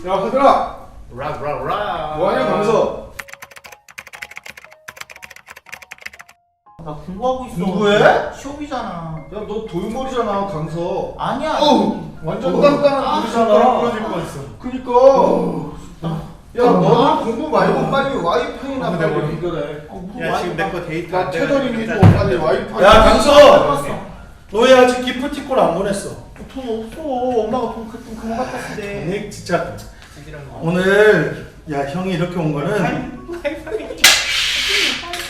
야, 하들아! 락락락. 뭐하냐, 강서? 나 공부하고 있어. 공부해? 시험이잖아. 야, 너 돌머리잖아, 강서. 아니야. 완전 땅땅한 돌이잖아. 부러질 뻔했어. 그니까. 야, 너는 공부 말고 빨리 와이파이나 빨리 연결해. 야, 지금 내 거 데이터 나 안 돼가지고 테더링이도 일단 빨리 와이파이. 야, 강서! 알았어. 너 왜 아직 기프티콘 안 보냈어? 돈 없어. 엄마가 돈 그만 갖다 쓰대. 네, 진짜. 찌질한 거. 오늘 야 형이 이렇게 온 거는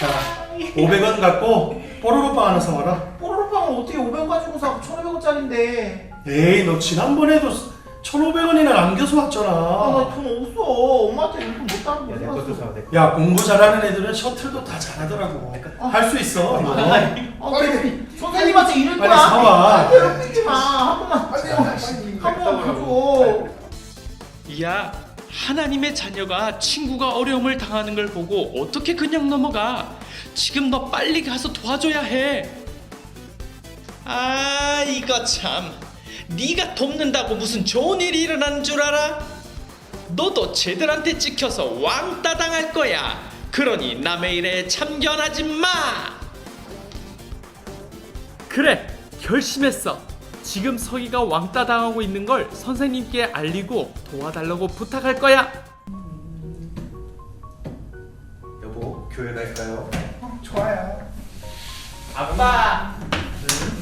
자 500원 갖고 뽀로로빵 하나 사와라. 뽀로로빵을 어떻게 500원 가지고 사? 1,500원짜린데. 에이 너 지난번에도 1,500원이나 남겨서 왔잖아. 나 돈 없어. 엄마한테 용돈 못 따는 야, 내 거 것도 샀어. 사. 내 거. 야 공부 잘하는 애들은 셔틀도 다 잘하더라고. 할 수 있어 이거. 빨리. 선생님한테 이럴 거야. 빨리 사와. 괴롭히지 마. 한 번만. 빨리 와, 빨리. 한 번만 가줘. 야, 하나님의 자녀가 친구가 어려움을 당하는 걸 보고 어떻게 그냥 넘어가? 지금 너 빨리 가서 도와줘야 해. 아, 이거 참. 네가 돕는다고 무슨 좋은 일이 일어나는 줄 알아? 너도 쟤들한테 찍혀서 왕따 당할 거야. 그러니 남의 일에 참견하지 마. 그래, 결심했어. 지금 서기가 왕따 당하고 있는 걸 선생님께 알리고 도와달라고 부탁할 거야. 여보, 교회 갈까요? 좋아요. 아빠,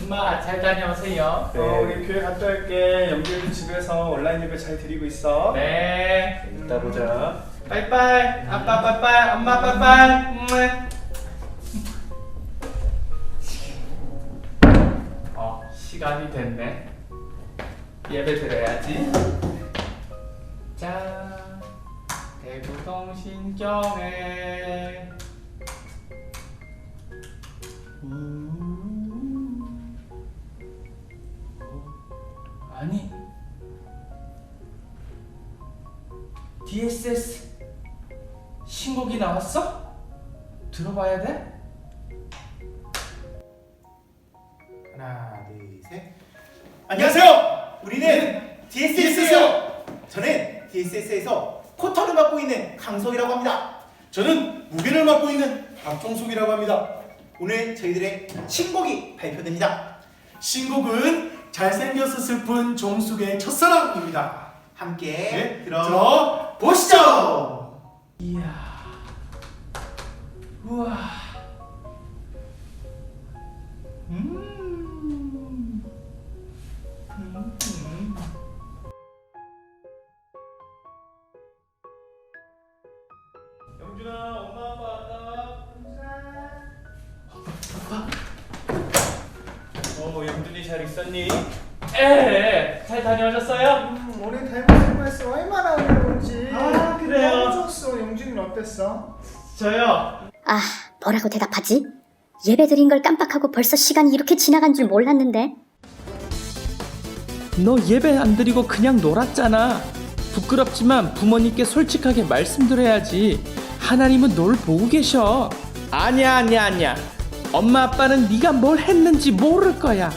엄마 잘 다녀오세요. 우리 교회 갔다 올게. 영재도 집에서 온라인 예배 잘 드리고 있어. 네. 이따 보자. 빠이빠이. 아빠 빠이빠이. 엄마 빠이빠이. 시간이 됐네. 예배 드려야지. 자, 대구동신경에. 아니, DSS 신곡이 나왔어? 들어봐야 돼? 하나, 둘, 셋. 안녕하세요. 우리는 DSS예요. 저는 DSS에서 코터를 맡고 있는 강석이라고 합니다. 저는 무게를 맡고 있는 박종숙이라고 합니다. 오늘 저희들의 신곡이 발표됩니다. 신곡은 잘생겨서 슬픈 종숙의 첫사랑입니다. 함께 네, 들어보시죠. 이야, 우와, 영준아, 엄마 아빠 왔다. 영준이 잘 있었니? 잘 다녀오셨어요? 오늘 닮았어. 얼마나 어려운지. 아, 그래요? 너무 좋았어. 영준이는 어땠어? 저요. 아, 뭐라고 대답하지? 예배 드린 걸 깜빡하고 벌써 시간이 이렇게 지나간 줄 몰랐는데. 너 예배 안 드리고 그냥 놀았잖아. 부끄럽지만 부모님께 솔직하게 말씀드려야지. 하나님은 널 보고 계셔. 아니야. 엄마 아빠는 네가 뭘 했는지 모를 거야.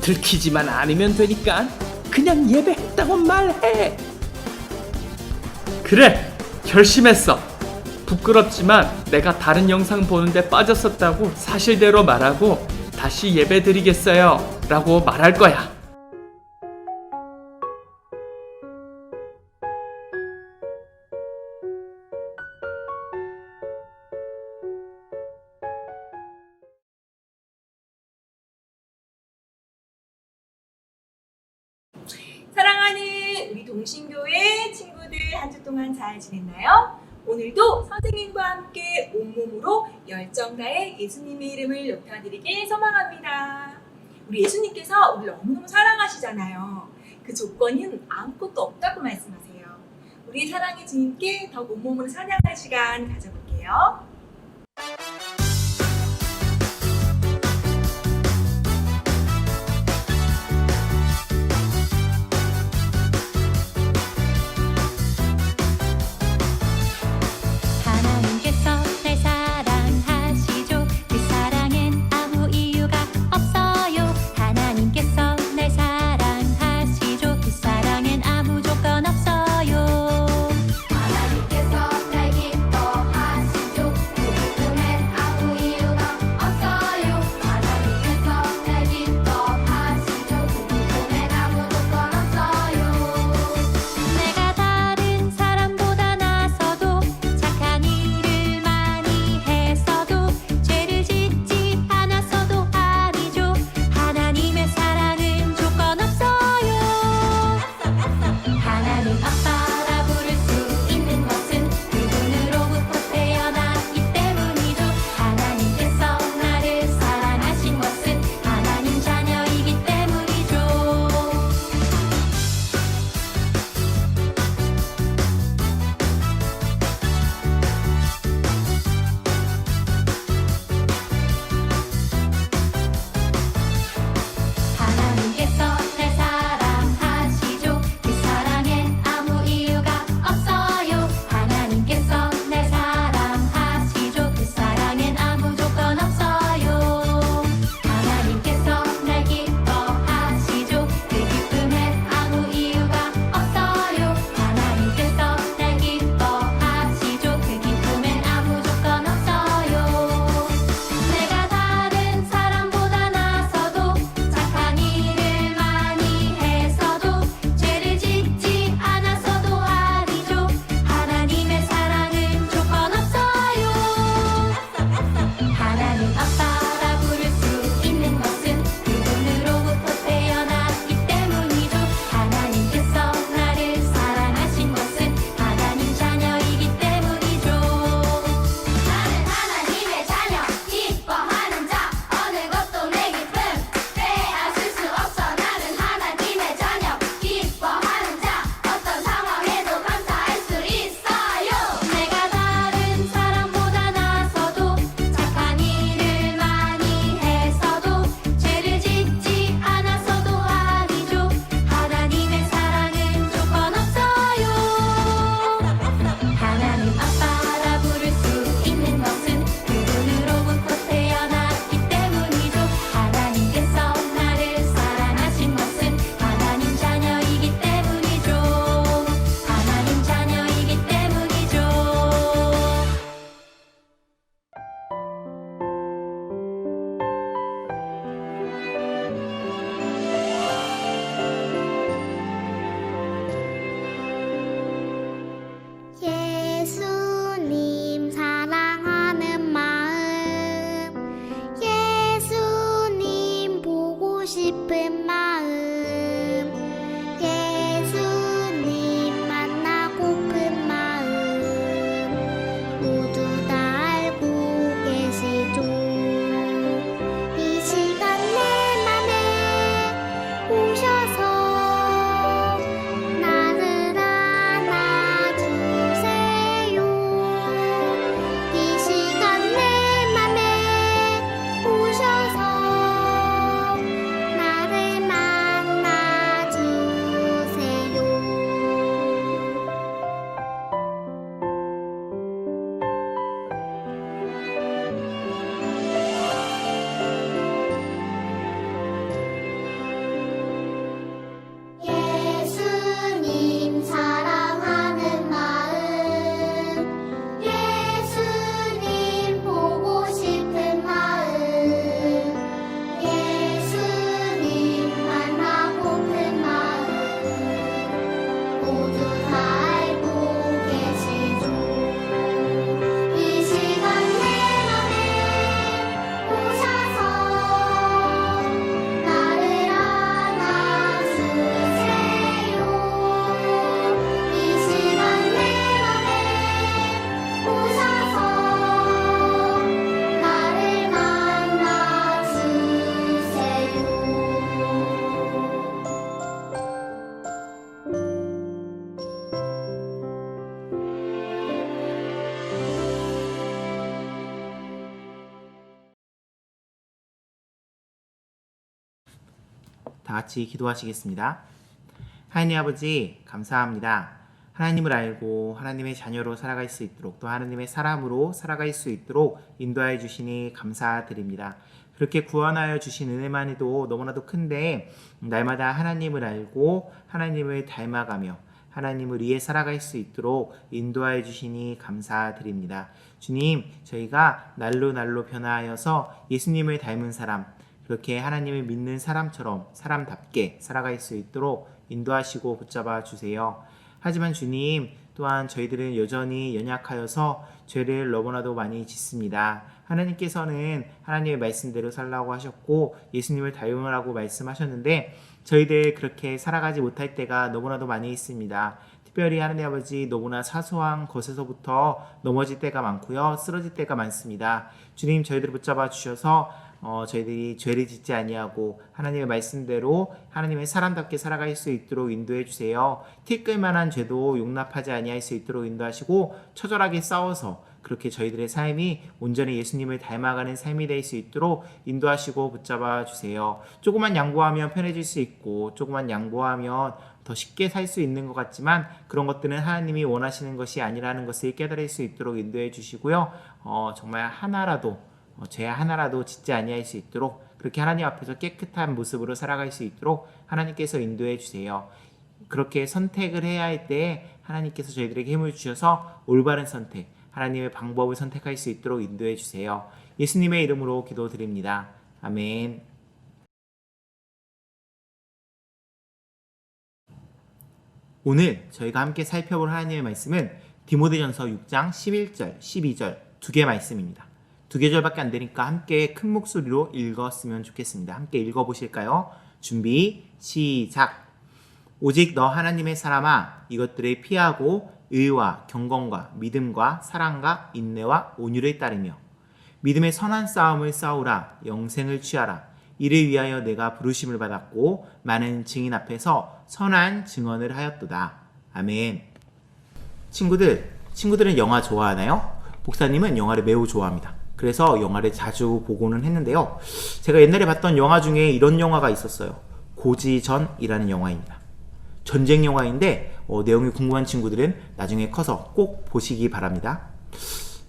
들키지만 않으면 되니까 그냥 예배했다고 말해. 그래, 결심했어. 부끄럽지만 내가 다른 영상 보는데 빠졌었다고 사실대로 말하고 다시 예배 드리겠어요 라고 말할 거야. 사랑하는 우리 동신교회 친구들 한 주 동안 잘 지냈나요? 오늘도 선생님과 함께 온몸으로 열정 다해 예수님의 이름을 높여드리길 소망합니다. 우리 예수님께서 우리를 너무너무 사랑하시잖아요. 그 조건은 아무것도 없다고 말씀하세요. 우리 사랑의 주님께 더 온몸으로 찬양할 시간 가져볼게요. 하나님께서 날 사랑하시죠. 그 사랑엔 아무 이유가 없어요. 하나님께서 날 사랑하시죠. 그 사랑엔 아무 조건 없어요. 싶은 마음 예수님 만나고픈 마음 모두 다 알고 계시죠. 이 시간 내 맘에 오셔서 나를 안아주세요. 이 시간 내 맘에 오셔서 나를 만나주세요. 예수님 사랑하는 마음 예수님 보고 싶은 마음 예수님 만나고픈 마음 모두 다 알고 계시죠. 이 시간 내 맘에 오셔서 나를 안아주세요. 이 시간 내 맘에 오셔서 나를 다 같이 기도하시겠습니다. 하나님 아버지 감사합니다. 하나님을 알고 하나님의 자녀로 살아갈 수 있도록 또 하나님의 사람으로 살아갈 수 있도록 인도하여 주시니 감사드립니다. 그렇게 구원하여 주신 은혜만 해도 너무나도 큰데 날마다 하나님을 알고 하나님을 닮아가며 하나님을 위해 살아갈 수 있도록 인도하여 주시니 감사드립니다. 주님, 저희가 날로 날로 변화하여서 예수님을 닮은 사람, 그렇게 하나님을 믿는 사람처럼 사람답게 살아갈 수 있도록 인도하시고 붙잡아 주세요. 하지만 주님, 또한 저희들은 여전히 연약하여서 죄를 너무나도 많이 짓습니다. 하나님께서는 하나님의 말씀대로 살라고 하셨고 예수님을 닮으라고 말씀하셨는데 저희들 그렇게 살아가지 못할 때가 너무나도 많이 있습니다. 특별히 하나님 아버지 너무나 사소한 것에서부터 넘어질 때가 많고요. 쓰러질 때가 많습니다. 주님, 저희들을 붙잡아 주셔서 저희들이 죄를 짓지 아니하고 하나님의 말씀대로 하나님의 사람답게 살아갈 수 있도록 인도해 주세요. 티끌만한 죄도 용납하지 아니할 수 있도록 인도하시고 처절하게 싸워서 그렇게 저희들의 삶이 온전히 예수님을 닮아가는 삶이 될 수 있도록 인도하시고 붙잡아 주세요. 조금만 양보하면 편해질 수 있고 조금만 양보하면 더 쉽게 살 수 있는 것 같지만 그런 것들은 하나님이 원하시는 것이 아니라는 것을 깨달을 수 있도록 인도해 주시고요. 정말 죄 하나라도 짓지 아니할 수 있도록 그렇게 하나님 앞에서 깨끗한 모습으로 살아갈 수 있도록 하나님께서 인도해 주세요. 그렇게 선택을 해야 할 때 하나님께서 저희들에게 힘을 주셔서 올바른 선택, 하나님의 방법을 선택할 수 있도록 인도해 주세요. 예수님의 이름으로 기도드립니다. 아멘. 오늘 저희가 함께 살펴볼 하나님의 말씀은 디모데전서 6장 11절, 12절 두 개 말씀입니다. 두 계절밖에 안 되니까 함께 큰 목소리로 읽었으면 좋겠습니다. 함께 읽어보실까요? 준비, 시작! 오직 너 하나님의 사람아 이것들을 피하고 의와 경건과 믿음과 사랑과 인내와 온유를 따르며 믿음의 선한 싸움을 싸우라. 영생을 취하라. 이를 위하여 내가 부르심을 받았고 많은 증인 앞에서 선한 증언을 하였도다. 아멘. 친구들은 영화 좋아하나요? 목사님은 영화를 매우 좋아합니다. 그래서 영화를 자주 보고는 했는데요. 제가 옛날에 봤던 영화 중에 이런 영화가 있었어요. 고지전이라는 영화입니다. 전쟁 영화인데 내용이 궁금한 친구들은 나중에 커서 꼭 보시기 바랍니다.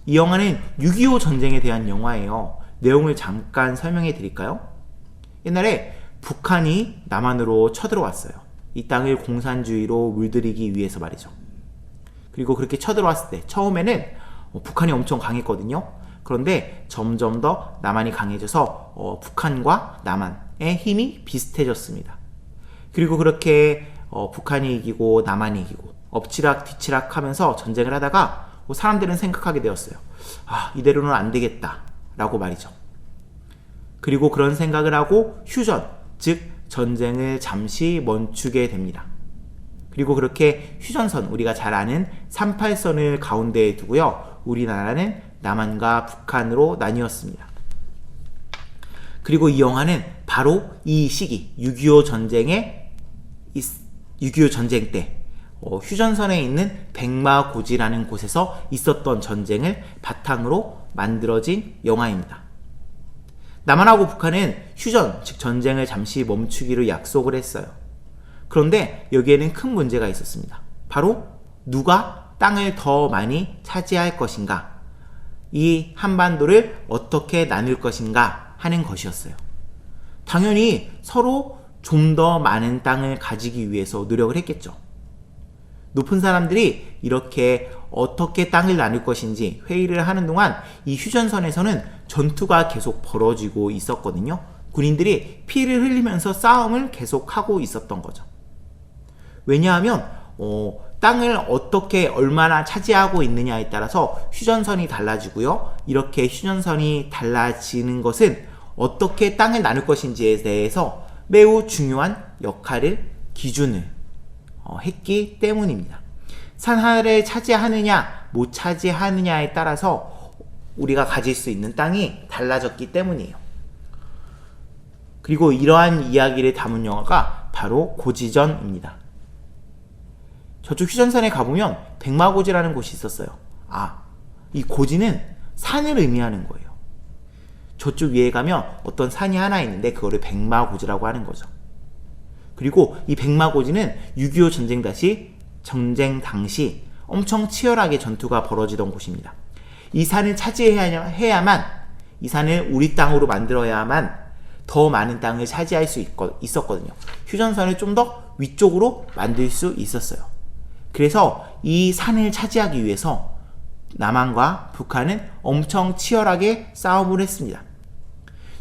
이 영화는 6.25 전쟁에 대한 영화예요. 내용을 잠깐 설명해 드릴까요? 옛날에 북한이 남한으로 쳐들어왔어요. 이 땅을 공산주의로 물들이기 위해서 말이죠. 그리고 그렇게 쳐들어왔을 때 처음에는 북한이 엄청 강했거든요. 그런데 점점 더 남한이 강해져서 북한과 남한의 힘이 비슷해졌습니다. 그리고 그렇게 북한이 이기고 남한이 이기고 엎치락 뒤치락 하면서 전쟁을 하다가 사람들은 생각하게 되었어요. 이대로는 안 되겠다 라고 말이죠. 그리고 그런 생각을 하고 휴전, 즉 전쟁을 잠시 멈추게 됩니다. 그리고 그렇게 휴전선, 우리가 잘 아는 38선을 가운데에 두고요. 우리나라는 남한과 북한으로 나뉘었습니다. 그리고 이 영화는 바로 이 시기 6.25 전쟁 때 휴전선에 있는 백마고지라는 곳에서 있었던 전쟁을 바탕으로 만들어진 영화입니다. 남한하고 북한은 휴전, 즉 전쟁을 잠시 멈추기로 약속을 했어요. 그런데 여기에는 큰 문제가 있었습니다. 바로 누가 땅을 더 많이 차지할 것인가, 이 한반도를 어떻게 나눌 것인가 하는 것이었어요. 당연히 서로 좀 더 많은 땅을 가지기 위해서 노력을 했겠죠. 높은 사람들이 이렇게 어떻게 땅을 나눌 것인지 회의를 하는 동안 이 휴전선에서는 전투가 계속 벌어지고 있었거든요. 군인들이 피를 흘리면서 싸움을 계속하고 있었던 거죠. 왜냐하면 땅을 어떻게 얼마나 차지하고 있느냐에 따라서 휴전선이 달라지고요. 이렇게 휴전선이 달라지는 것은 어떻게 땅을 나눌 것인지에 대해서 매우 중요한 역할을, 기준을 했기 때문입니다. 산 하나를 차지하느냐 못 차지하느냐에 따라서 우리가 가질 수 있는 땅이 달라졌기 때문이에요. 그리고 이러한 이야기를 담은 영화가 바로 고지전입니다. 저쪽 휴전선에 가보면 백마고지라는 곳이 있었어요. 이 고지는 산을 의미하는 거예요. 저쪽 위에 가면 어떤 산이 하나 있는데 그거를 백마고지라고 하는 거죠. 그리고 이 백마고지는 6.25 전쟁 당시 엄청 치열하게 전투가 벌어지던 곳입니다. 이 산을 차지해야만, 이 산을 우리 땅으로 만들어야만 더 많은 땅을 차지할 수 있었거든요. 휴전선을 좀 더 위쪽으로 만들 수 있었어요. 그래서 이 산을 차지하기 위해서 남한과 북한은 엄청 치열하게 싸움을 했습니다.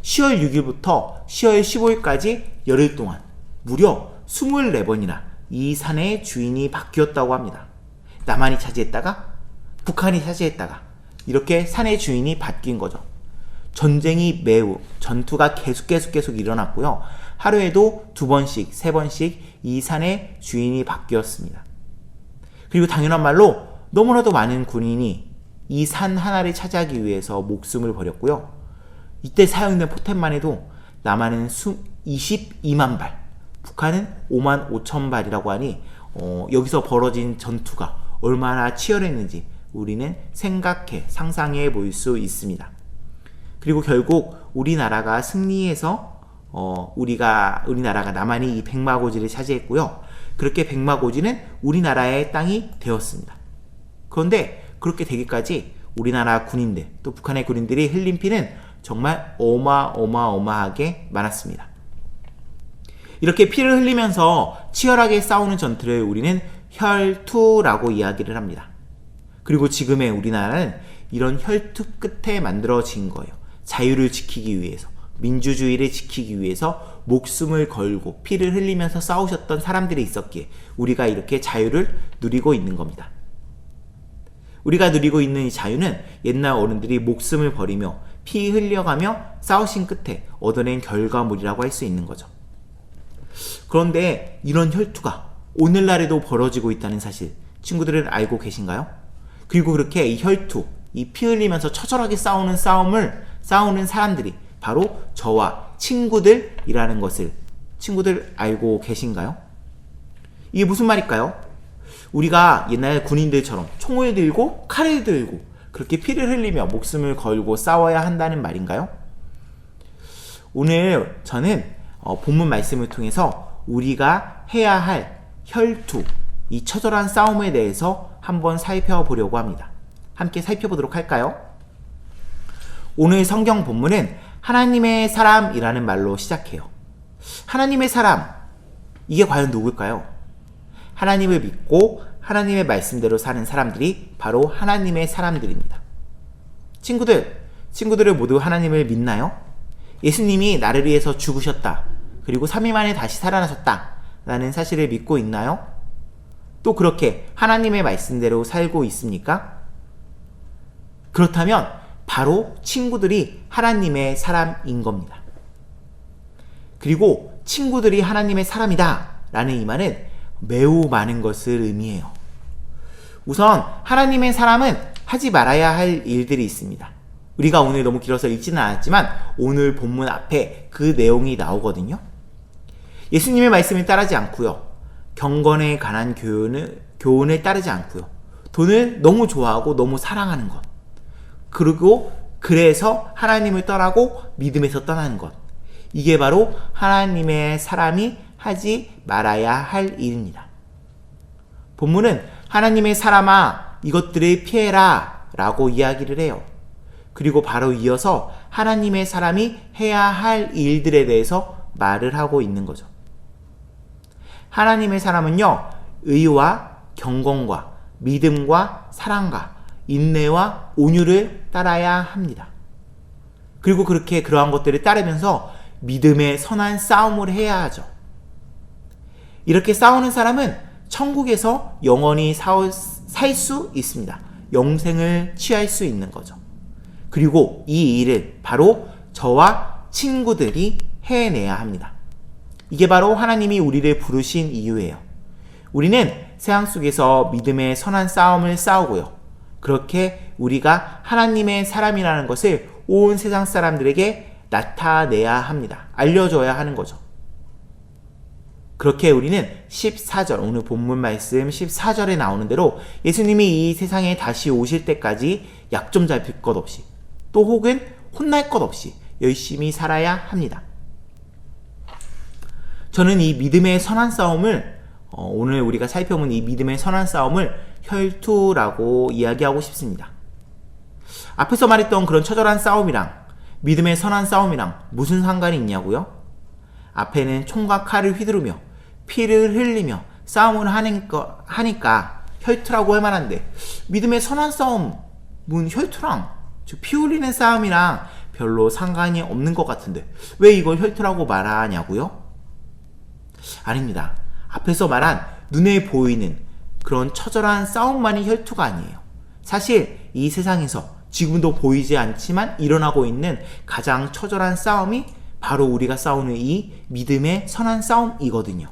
10월 6일부터 10월 15일까지 열흘 동안 무려 24번이나 이 산의 주인이 바뀌었다고 합니다. 남한이 차지했다가 북한이 차지했다가 이렇게 산의 주인이 바뀐 거죠. 전투가 계속 일어났고요. 하루에도 2번씩, 3번씩 이 산의 주인이 바뀌었습니다. 그리고 당연한 말로 너무나도 많은 군인이 이 산 하나를 차지하기 위해서 목숨을 버렸고요. 이때 사용된 포탄만 해도 남한은 22만 발, 북한은 5만 5천 발이라고 하니 여기서 벌어진 전투가 얼마나 치열했는지 우리는 상상해 볼 수 있습니다. 그리고 결국 우리나라가 승리해서 우리나라가 남한이 이 백마고지를 차지했고요. 그렇게 백마고지는 우리나라의 땅이 되었습니다. 그런데 그렇게 되기까지 우리나라 군인들, 또 북한의 군인들이 흘린 피는 정말 어마어마하게 많았습니다. 이렇게 피를 흘리면서 치열하게 싸우는 전투를 우리는 혈투라고 이야기를 합니다. 그리고 지금의 우리나라는 이런 혈투 끝에 만들어진 거예요. 자유를 지키기 위해서, 민주주의를 지키기 위해서 목숨을 걸고 피를 흘리면서 싸우셨던 사람들이 있었기에 우리가 이렇게 자유를 누리고 있는 겁니다. 우리가 누리고 있는 이 자유는 옛날 어른들이 목숨을 버리며 피 흘려가며 싸우신 끝에 얻어낸 결과물이라고 할 수 있는 거죠. 그런데 이런 혈투가 오늘날에도 벌어지고 있다는 사실 친구들은 알고 계신가요? 그리고 그렇게 이 혈투, 이 피 흘리면서 처절하게 싸우는 사람들이 바로 저와 친구들이라는 것을 친구들 알고 계신가요? 이게 무슨 말일까요? 우리가 옛날 군인들처럼 총을 들고 칼을 들고 그렇게 피를 흘리며 목숨을 걸고 싸워야 한다는 말인가요? 오늘 저는 본문 말씀을 통해서 우리가 해야 할 혈투, 이 처절한 싸움에 대해서 한번 살펴보려고 합니다. 함께 살펴보도록 할까요? 오늘 성경 본문은 하나님의 사람이라는 말로 시작해요. 하나님의 사람, 이게 과연 누굴까요? 하나님을 믿고 하나님의 말씀대로 사는 사람들이 바로 하나님의 사람들입니다. 친구들을 모두 하나님을 믿나요? 예수님이 나를 위해서 죽으셨다. 그리고 3일 만에 다시 살아나셨다. 라는 사실을 믿고 있나요? 또 그렇게 하나님의 말씀대로 살고 있습니까? 그렇다면 바로 친구들이 하나님의 사람인 겁니다. 그리고 친구들이 하나님의 사람이다 라는 이 말은 매우 많은 것을 의미해요. 우선 하나님의 사람은 하지 말아야 할 일들이 있습니다. 우리가 오늘 너무 길어서 읽지는 않았지만 오늘 본문 앞에 그 내용이 나오거든요. 예수님의 말씀을 따르지 않고요. 경건에 관한 교훈을 따르지 않고요. 돈을 너무 좋아하고 너무 사랑하는 것. 그리고 그래서 하나님을 떠나고 믿음에서 떠나는 것. 이게 바로 하나님의 사람이 하지 말아야 할 일입니다. 본문은 하나님의 사람아 이것들을 피해라 라고 이야기를 해요. 그리고 바로 이어서 하나님의 사람이 해야 할 일들에 대해서 말을 하고 있는 거죠. 하나님의 사람은요, 의와 경건과 믿음과 사랑과 인내와 온유를 따라야 합니다. 그리고 그렇게 그러한 것들을 따르면서 믿음의 선한 싸움을 해야 하죠. 이렇게 싸우는 사람은 천국에서 영원히 살 수 있습니다. 영생을 취할 수 있는 거죠. 그리고 이 일을 바로 저와 친구들이 해내야 합니다. 이게 바로 하나님이 우리를 부르신 이유예요. 우리는 세상 속에서 믿음의 선한 싸움을 싸우고요. 그렇게 우리가 하나님의 사람이라는 것을 온 세상 사람들에게 나타내야 합니다. 알려줘야 하는 거죠. 그렇게 우리는 14절, 오늘 본문 말씀 14절에 나오는 대로 예수님이 이 세상에 다시 오실 때까지 약 좀 잡힐 것 없이 또 혹은 혼날 것 없이 열심히 살아야 합니다. 저는 이 믿음의 선한 싸움을 오늘 우리가 살펴본 이 믿음의 선한 싸움을 혈투라고 이야기하고 싶습니다. 앞에서 말했던 그런 처절한 싸움이랑 믿음의 선한 싸움이랑 무슨 상관이 있냐고요? 앞에는 총과 칼을 휘두르며 피를 흘리며 싸움을 하니까 혈투라고 할 만한데 믿음의 선한 싸움은 혈투랑 즉 피 흘리는 싸움이랑 별로 상관이 없는 것 같은데 왜 이걸 혈투라고 말하냐고요? 아닙니다. 앞에서 말한 눈에 보이는 그런 처절한 싸움만이 혈투가 아니에요. 사실 이 세상에서 지금도 보이지 않지만 일어나고 있는 가장 처절한 싸움이 바로 우리가 싸우는 이 믿음의 선한 싸움이거든요.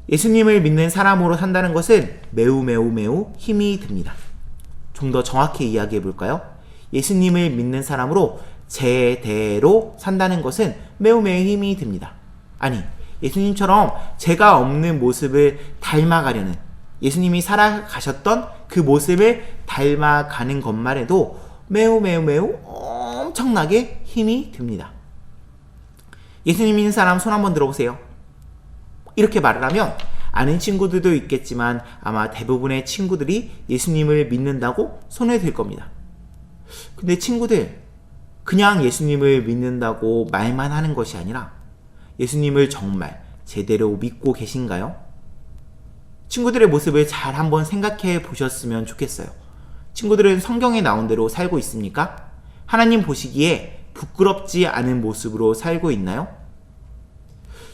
예수님을 믿는 사람으로 산다는 것은 매우 힘이 듭니다. 좀 더 정확히 이야기해 볼까요? 예수님을 믿는 사람으로 제대로 산다는 것은 매우 힘이 듭니다. 아니, 예수님처럼 죄가 없는 모습을 닮아가려는 예수님이 살아가셨던 그 모습을 닮아가는 것만 해도 매우 엄청나게 힘이 듭니다. 예수님 믿는 사람 손 한번 들어보세요. 이렇게 말을 하면 아는 친구들도 있겠지만 아마 대부분의 친구들이 예수님을 믿는다고 손을 들 겁니다. 근데 친구들, 그냥 예수님을 믿는다고 말만 하는 것이 아니라 예수님을 정말 제대로 믿고 계신가요? 친구들의 모습을 잘 한번 생각해 보셨으면 좋겠어요. 친구들은 성경에 나온 대로 살고 있습니까? 하나님 보시기에 부끄럽지 않은 모습으로 살고 있나요?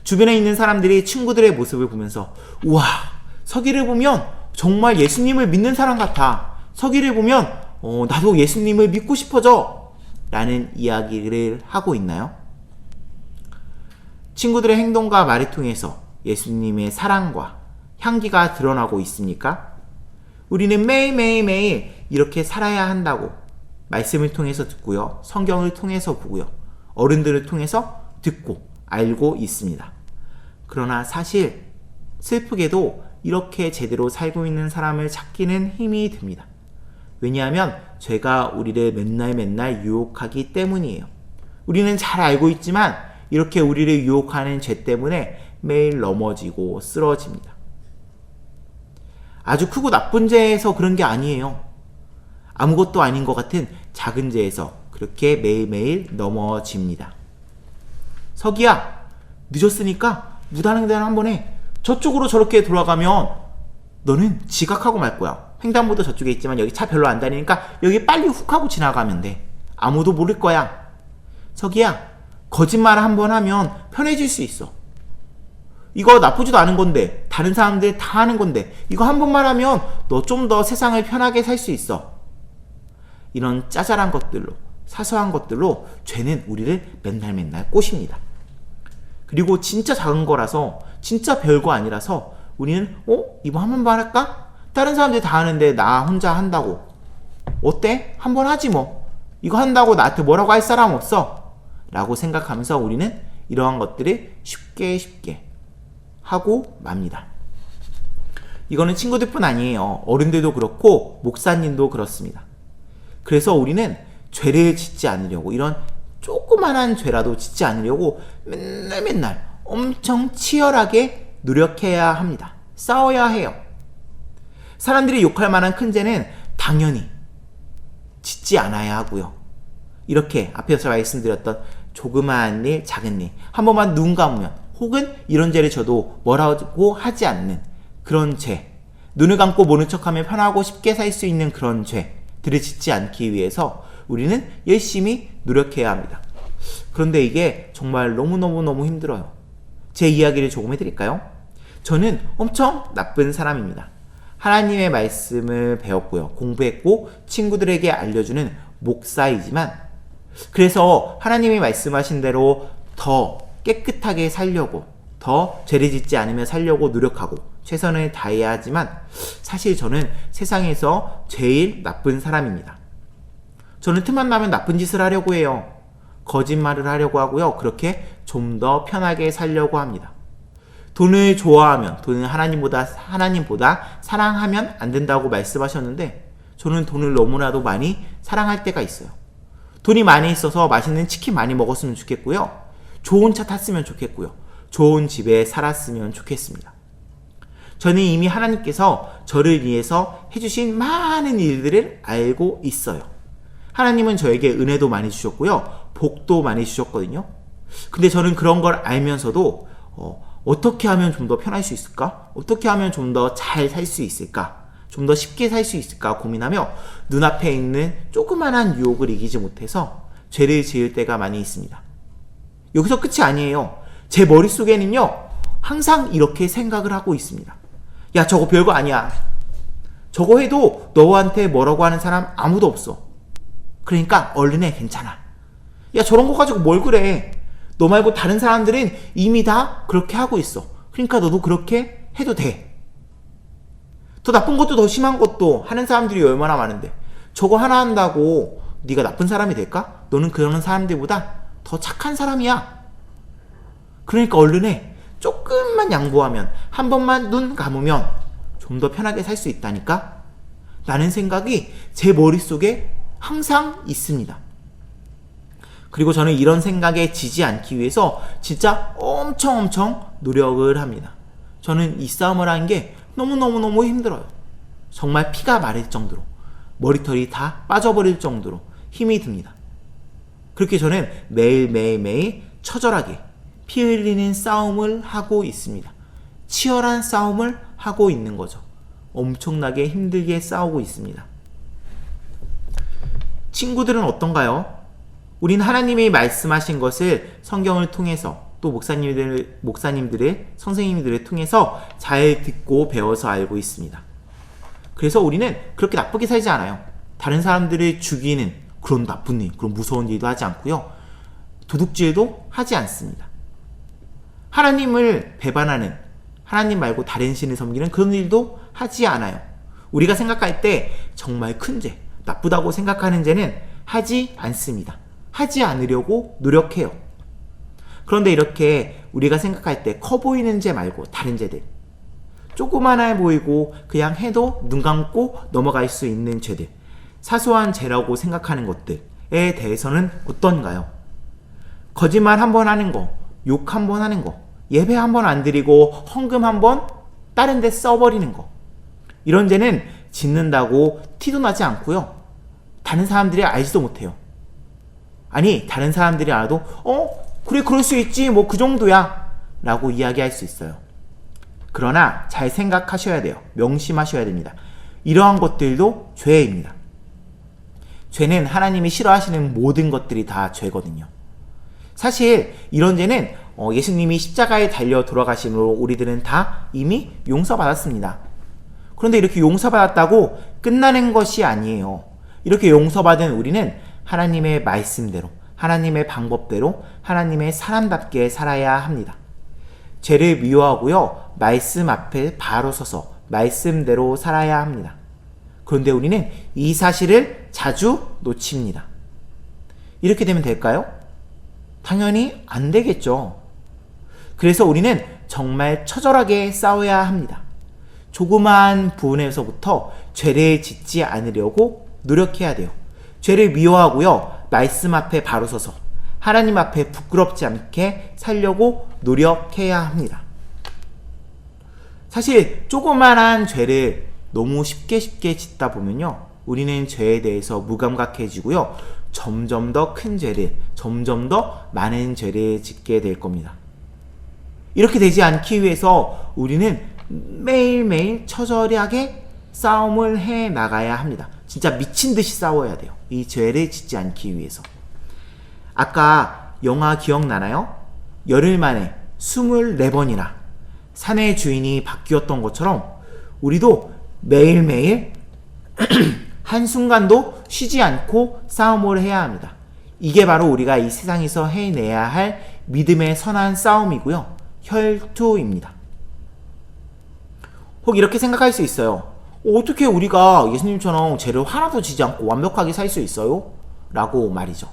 주변에 있는 사람들이 친구들의 모습을 보면서 우와, 서기를 보면 정말 예수님을 믿는 사람 같아. 서기를 보면 나도 예수님을 믿고 싶어져 라는 이야기를 하고 있나요? 친구들의 행동과 말을 통해서 예수님의 사랑과 향기가 드러나고 있습니까? 우리는 매일 이렇게 살아야 한다고 말씀을 통해서 듣고요. 성경을 통해서 보고요. 어른들을 통해서 듣고 알고 있습니다. 그러나 사실 슬프게도 이렇게 제대로 살고 있는 사람을 찾기는 힘이 듭니다. 왜냐하면 죄가 우리를 맨날 유혹하기 때문이에요. 우리는 잘 알고 있지만 이렇게 우리를 유혹하는 죄 때문에 매일 넘어지고 쓰러집니다. 아주 크고 나쁜 죄에서 그런 게 아니에요. 아무것도 아닌 것 같은 작은 죄에서 그렇게 매일매일 넘어집니다. 서기야, 늦었으니까 무단횡단 한번 해. 저쪽으로 저렇게 돌아가면 너는 지각하고 말 거야. 횡단보도 저쪽에 있지만 여기 차 별로 안 다니니까 여기 빨리 훅 하고 지나가면 돼. 아무도 모를 거야. 서기야, 거짓말 한번 하면 편해질 수 있어. 이거 나쁘지도 않은 건데, 다른 사람들 다 하는 건데, 이거 한 번만 하면 너 좀 더 세상을 편하게 살 수 있어. 이런 짜잘한 것들로, 사소한 것들로 죄는 우리를 맨날 꼬십니다. 그리고 진짜 작은 거라서 진짜 별거 아니라서 우리는 이거 한 번만 할까? 다른 사람들이 다 하는데 나 혼자 한다고. 어때? 한번 하지 뭐. 이거 한다고 나한테 뭐라고 할 사람 없어. 라고 생각하면서 우리는 이러한 것들을 쉽게 하고 맙니다. 이거는 친구들뿐 아니에요. 어른들도 그렇고 목사님도 그렇습니다. 그래서 우리는 죄를 짓지 않으려고, 이런 조그만한 죄라도 짓지 않으려고 맨날 엄청 치열하게 노력해야 합니다. 싸워야 해요. 사람들이 욕할 만한 큰 죄는 당연히 짓지 않아야 하고요. 이렇게 앞에서 말씀드렸던 조그마한 일, 작은 일, 한 번만 눈 감으면 혹은 이런 죄를 져도 뭐라고 하지 않는 그런 죄, 눈을 감고 모른 척하면 편하고 쉽게 살 수 있는 그런 죄들을 짓지 않기 위해서 우리는 열심히 노력해야 합니다. 그런데 이게 정말 너무너무 힘들어요. 제 이야기를 조금 해드릴까요? 저는 엄청 나쁜 사람입니다. 하나님의 말씀을 배웠고요. 공부했고 친구들에게 알려주는 목사이지만, 그래서 하나님이 말씀하신 대로 더 깨끗하게 살려고, 더 죄를 짓지 않으며 살려고 노력하고 최선을 다해야 하지만 사실 저는 세상에서 제일 나쁜 사람입니다. 저는 틈만 나면 나쁜 짓을 하려고 해요. 거짓말을 하려고 하고요. 그렇게 좀 더 편하게 살려고 합니다. 돈을 좋아하면, 돈을 하나님보다 사랑하면 안 된다고 말씀하셨는데 저는 돈을 너무나도 많이 사랑할 때가 있어요. 돈이 많이 있어서 맛있는 치킨 많이 먹었으면 좋겠고요. 좋은 차 탔으면 좋겠고요. 좋은 집에 살았으면 좋겠습니다. 저는 이미 하나님께서 저를 위해서 해주신 많은 일들을 알고 있어요. 하나님은 저에게 은혜도 많이 주셨고요. 복도 많이 주셨거든요. 근데 저는 그런 걸 알면서도 어떻게 하면 좀 더 편할 수 있을까? 어떻게 하면 좀 더 잘 살 수 있을까? 좀 더 쉽게 살 수 있을까 고민하며 눈앞에 있는 조그만한 유혹을 이기지 못해서 죄를 지을 때가 많이 있습니다. 여기서 끝이 아니에요. 제 머릿속에는요, 항상 이렇게 생각을 하고 있습니다. 야, 저거 별거 아니야. 저거 해도 너한테 뭐라고 하는 사람 아무도 없어. 그러니까 얼른 해, 괜찮아. 야, 저런 거 가지고 뭘 그래. 너 말고 다른 사람들은 이미 다 그렇게 하고 있어. 그러니까 너도 그렇게 해도 돼. 더 나쁜 것도 더 심한 것도 하는 사람들이 얼마나 많은데 저거 하나 한다고 네가 나쁜 사람이 될까? 너는 그런 사람들보다 더 착한 사람이야. 그러니까 얼른 해. 조금만 양보하면, 한 번만 눈 감으면 좀 더 편하게 살 수 있다니까? 라는 생각이 제 머릿속에 항상 있습니다. 그리고 저는 이런 생각에 지지 않기 위해서 진짜 엄청 노력을 합니다. 저는 이 싸움을 하는 게 너무너무 힘들어요. 정말 피가 마를 정도로, 머리털이 다 빠져버릴 정도로 힘이 듭니다. 그렇게 저는 매일 처절하게 피 흘리는 싸움을 하고 있습니다. 치열한 싸움을 하고 있는 거죠. 엄청나게 힘들게 싸우고 있습니다. 친구들은 어떤가요? 우린 하나님이 말씀하신 것을 성경을 통해서 또 목사님들의 선생님들을 통해서 잘 듣고 배워서 알고 있습니다. 그래서 우리는 그렇게 나쁘게 살지 않아요. 다른 사람들을 죽이는 그런 나쁜 일, 그런 무서운 일도 하지 않고요. 도둑질도 하지 않습니다. 하나님을 배반하는, 하나님 말고 다른 신을 섬기는 그런 일도 하지 않아요. 우리가 생각할 때 정말 큰 죄, 나쁘다고 생각하는 죄는 하지 않습니다. 하지 않으려고 노력해요. 그런데 이렇게 우리가 생각할 때 커 보이는 죄 말고 다른 죄들, 조그만해 보이고 그냥 해도 눈 감고 넘어갈 수 있는 죄들, 사소한 죄라고 생각하는 것들에 대해서는 어떤가요? 거짓말 한 번 하는 거, 욕 한 번 하는 거, 예배 한 번 안 드리고 헌금 한 번 다른 데 써버리는 거, 이런 죄는 짓는다고 티도 나지 않고요. 다른 사람들이 알지도 못해요. 아니, 다른 사람들이 알아도 그래, 그럴 수 있지, 뭐 그 정도야 라고 이야기할 수 있어요. 그러나 잘 생각하셔야 돼요. 명심하셔야 됩니다. 이러한 것들도 죄입니다. 죄는 하나님이 싫어하시는 모든 것들이 다 죄거든요. 사실 이런 죄는 예수님이 십자가에 달려 돌아가심으로 우리들은 다 이미 용서받았습니다. 그런데 이렇게 용서받았다고 끝나는 것이 아니에요. 이렇게 용서받은 우리는 하나님의 말씀대로, 하나님의 방법대로, 하나님의 사람답게 살아야 합니다. 죄를 미워하고요. 말씀 앞에 바로 서서 말씀대로 살아야 합니다. 그런데 우리는 이 사실을 자주 놓칩니다. 이렇게 되면 될까요? 당연히 안 되겠죠. 그래서 우리는 정말 처절하게 싸워야 합니다. 조그마한 부분에서부터 죄를 짓지 않으려고 노력해야 돼요. 죄를 미워하고요. 말씀 앞에 바로 서서 하나님 앞에 부끄럽지 않게 살려고 노력해야 합니다. 사실 조그만한 죄를 너무 쉽게 짓다 보면요. 우리는 죄에 대해서 무감각해지고요. 점점 더 큰 죄를, 점점 더 많은 죄를 짓게 될 겁니다. 이렇게 되지 않기 위해서 우리는 매일매일 처절하게 싸움을 해 나가야 합니다. 진짜 미친 듯이 싸워야 돼요. 이 죄를 짓지 않기 위해서. 아까 영화 기억나나요? 열흘 만에 24번이나 산의 주인이 바뀌었던 것처럼 우리도 매일매일 한순간도 쉬지 않고 싸움을 해야 합니다. 이게 바로 우리가 이 세상에서 해내야 할 믿음의 선한 싸움이고요. 혈투입니다. 혹 이렇게 생각할 수 있어요. 어떻게 우리가 예수님처럼 죄를 하나도 지지 않고 완벽하게 살 수 있어요? 라고 말이죠.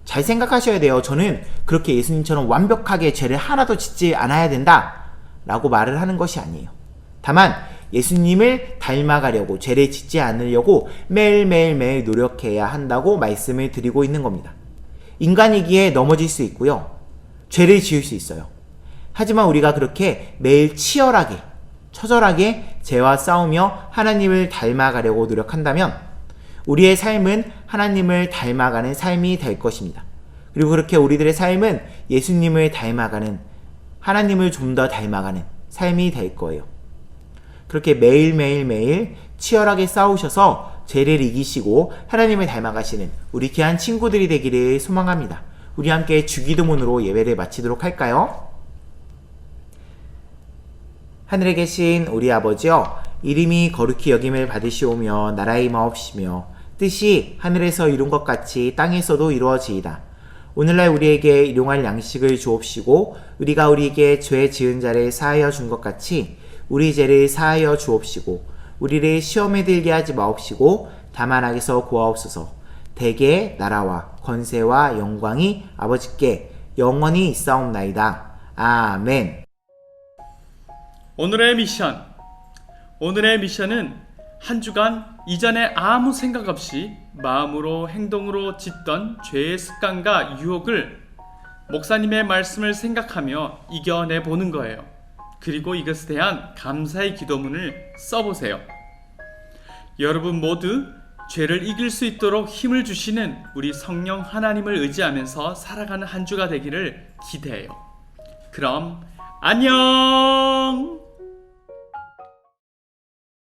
잘 생각하셔야 돼요. 저는 그렇게 예수님처럼 완벽하게 죄를 하나도 짓지 않아야 된다 라고 말을 하는 것이 아니에요. 다만 예수님을 닮아가려고, 죄를 짓지 않으려고 매일매일 노력해야 한다고 말씀을 드리고 있는 겁니다. 인간이기에 넘어질 수 있고요. 죄를 지을 수 있어요. 하지만 우리가 그렇게 매일 치열하게, 처절하게 죄와 싸우며 하나님을 닮아가려고 노력한다면 우리의 삶은 하나님을 닮아가는 삶이 될 것입니다. 그리고 그렇게 우리들의 삶은 예수님을 닮아가는, 하나님을 좀 더 닮아가는 삶이 될 거예요. 그렇게 매일 치열하게 싸우셔서 죄를 이기시고 하나님을 닮아가시는 우리 귀한 친구들이 되기를 소망합니다. 우리 함께 주기도문으로 예배를 마치도록 할까요? 하늘에 계신 우리 아버지여, 이름이 거룩히 여김을 받으시오며 나라의 마옵시며 뜻이 하늘에서 이룬 것 같이 땅에서도 이루어지이다. 오늘날 우리에게 일용할 양식을 주옵시고 우리가 우리에게 죄 지은 자를 사하여 준 것 같이 우리 죄를 사하여 주옵시고 우리를 시험에 들게 하지 마옵시고 다만 악에서 구하옵소서. 대개의 나라와 권세와 영광이 아버지께 영원히 있사옵나이다. 아멘. 오늘의 미션은 한 주간 이전에 아무 생각 없이 마음으로 행동으로 짓던 죄의 습관과 유혹을 목사님의 말씀을 생각하며 이겨내 보는 거예요. 그리고 이것에 대한 감사의 기도문을 써보세요. 여러분 모두 죄를 이길 수 있도록 힘을 주시는 우리 성령 하나님을 의지하면서 살아가는 한 주가 되기를 기대해요. 그럼 안녕!